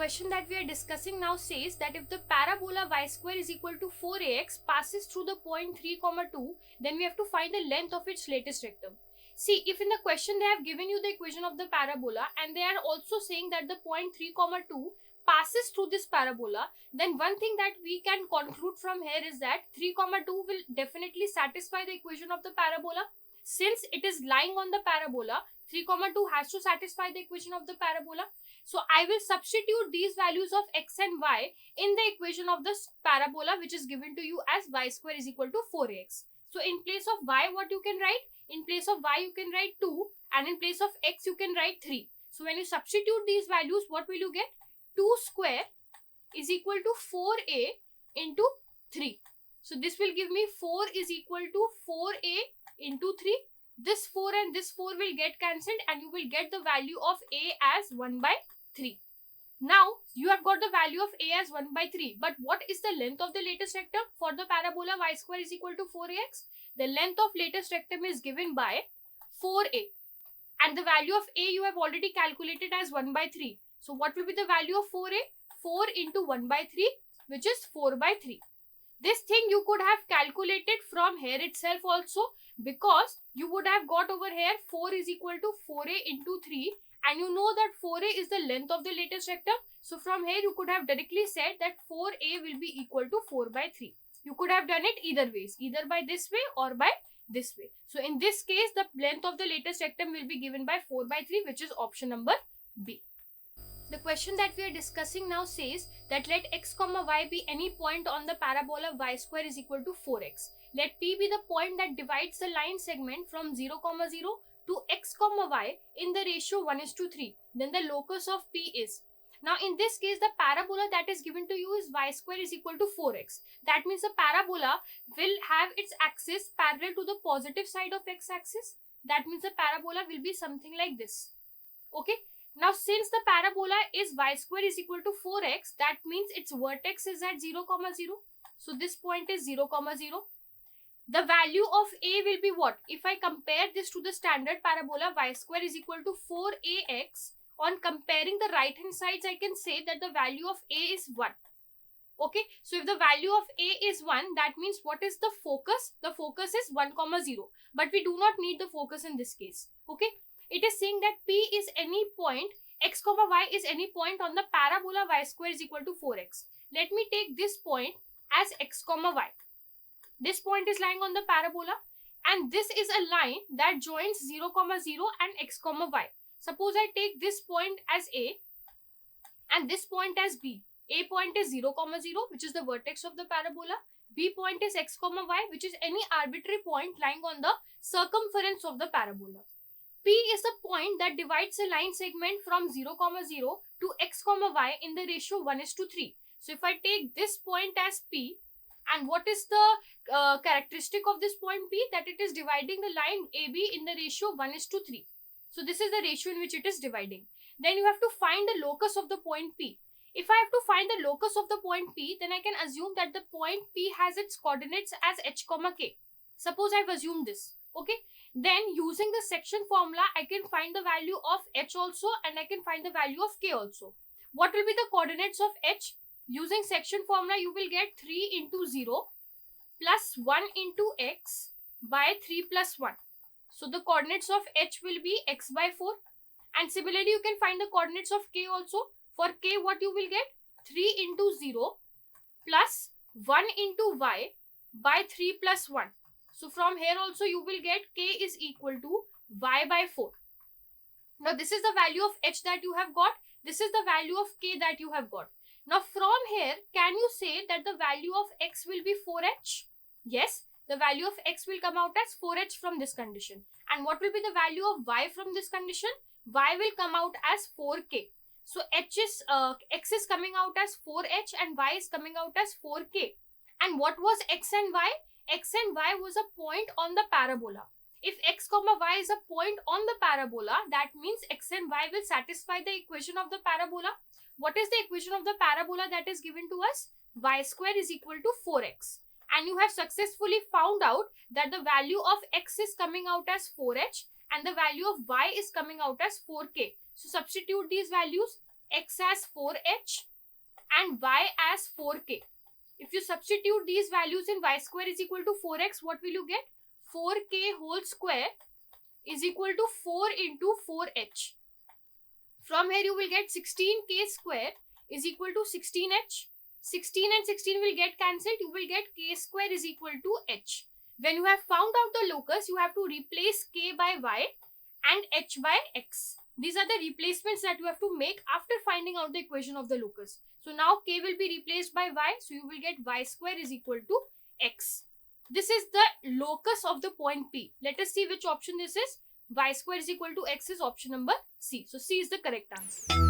question that we are discussing now says that if the parabola y square is equal to 4ax passes through the point 3, 2, then we have to find the length of its latest rectum. See, if in the question they have given you the equation of the parabola and they are also saying that the point 3, 2 passes through this parabola, then one thing that we can conclude from here is that 3, 2 will definitely satisfy the equation of the parabola. Since it is lying on the parabola, 3, 2 has to satisfy the equation of the parabola. So I will substitute these values of x and y in the equation of this parabola, which is given to you as y square is equal to 4ax. So in place of y, what you can write? In place of y, you can write 2, and in place of x, you can write 3. So when you substitute these values, what will you get? 2 square is equal to 4a into 3. So this will give me 4 is equal to 4a into 3. This 4 and this 4 will get cancelled and you will get the value of a as 1 by 3. Now you have got the value of a as 1 by 3. But what is the length of the latest rectum for the parabola y square is equal to 4ax? The length of latest rectum is given by 4a. And the value of a you have already calculated as 1 by 3. So what will be the value of 4a? 4 into 1 by 3, which is 4 by 3. This thing you could have calculated from here itself also, because you would have got over here 4 is equal to 4a into 3, and you know that 4a is the length of the latest rectum. So from here you could have directly said that 4a will be equal to 4 by 3. You could have done it either ways, either by this way or by this way. So in this case, the length of the latest rectum will be given by 4 by 3, which is option number B. The question that we are discussing now says that let x, y be any point on the parabola y square is equal to 4x. Let p be the point that divides the line segment from 0, 0 to x, y in the ratio 1:3. Then the locus of p is. Now in this case, the parabola that is given to you is y square is equal to 4x. That means the parabola will have its axis parallel to the positive side of x-axis. That means the parabola will be something like this. Okay. Now since the parabola is y square is equal to 4x, that means its vertex is at 0, 0. So this point is 0, 0. The value of a will be what? If I compare this to the standard parabola y square is equal to 4ax, on comparing the right hand sides, I can say that the value of a is 1. Okay, so if the value of a is 1, that means what is the focus? The focus is 1, 0. But we do not need the focus in this case. Okay, it is saying that p is any point, x, y is any point on the parabola y square is equal to 4x. Let me take this point as x, y. This point is lying on the parabola and this is a line that joins 0, 0 and x, y. Suppose I take this point as A and this point as B. A point is 0, 0, which is the vertex of the parabola. B point is x, y, which is any arbitrary point lying on the circumference of the parabola. P is the point that divides the line segment from 0, 0 to x, y in the ratio 1:3. So if I take this point as P, and what is the characteristic of this point P? That it is dividing the line AB in the ratio 1:3. So this is the ratio in which it is dividing. Then you have to find the locus of the point P. If I have to find the locus of the point P, then I can assume that the point P has its coordinates as h, k. Suppose I've assumed this. Okay. Then using the section formula, I can find the value of h also and I can find the value of k also. What will be the coordinates of h? Using section formula, you will get 3 into 0 plus 1 into x by 3 plus 1. So the coordinates of h will be x by 4. And similarly, you can find the coordinates of k also. For k, what you will get? 3 into 0 plus 1 into y by 3 plus 1. So from here also you will get k is equal to y by 4. Now this is the value of h that you have got. This is the value of k that you have got. Now from here, can you say that the value of x will be 4h? Yes, the value of x will come out as 4h from this condition. And what will be the value of y from this condition? Y will come out as 4k. So x is coming out as 4h and y is coming out as 4k. And what was x and y? X and y was a point on the parabola. If x, y is a point on the parabola, that means x and y will satisfy the equation of the parabola. What is the equation of the parabola that is given to us? Y square is equal to 4x. And you have successfully found out that the value of x is coming out as 4h and the value of y is coming out as 4k. So substitute these values. x as 4h, and y as 4k. If you substitute these values in y square is equal to 4x, what will you get? 4k whole square is equal to 4 into 4h. From here you will get 16k square is equal to 16h. 16 and 16 will get cancelled. You will get k square is equal to h. When you have found out the locus, you have to replace k by y and h by x. These are the replacements that you have to make after finding out the equation of the locus. So now k will be replaced by y. So you will get y square is equal to x. This is the locus of the point P. Let us see which option this is. Y square is equal to x is option number C. So C is the correct answer.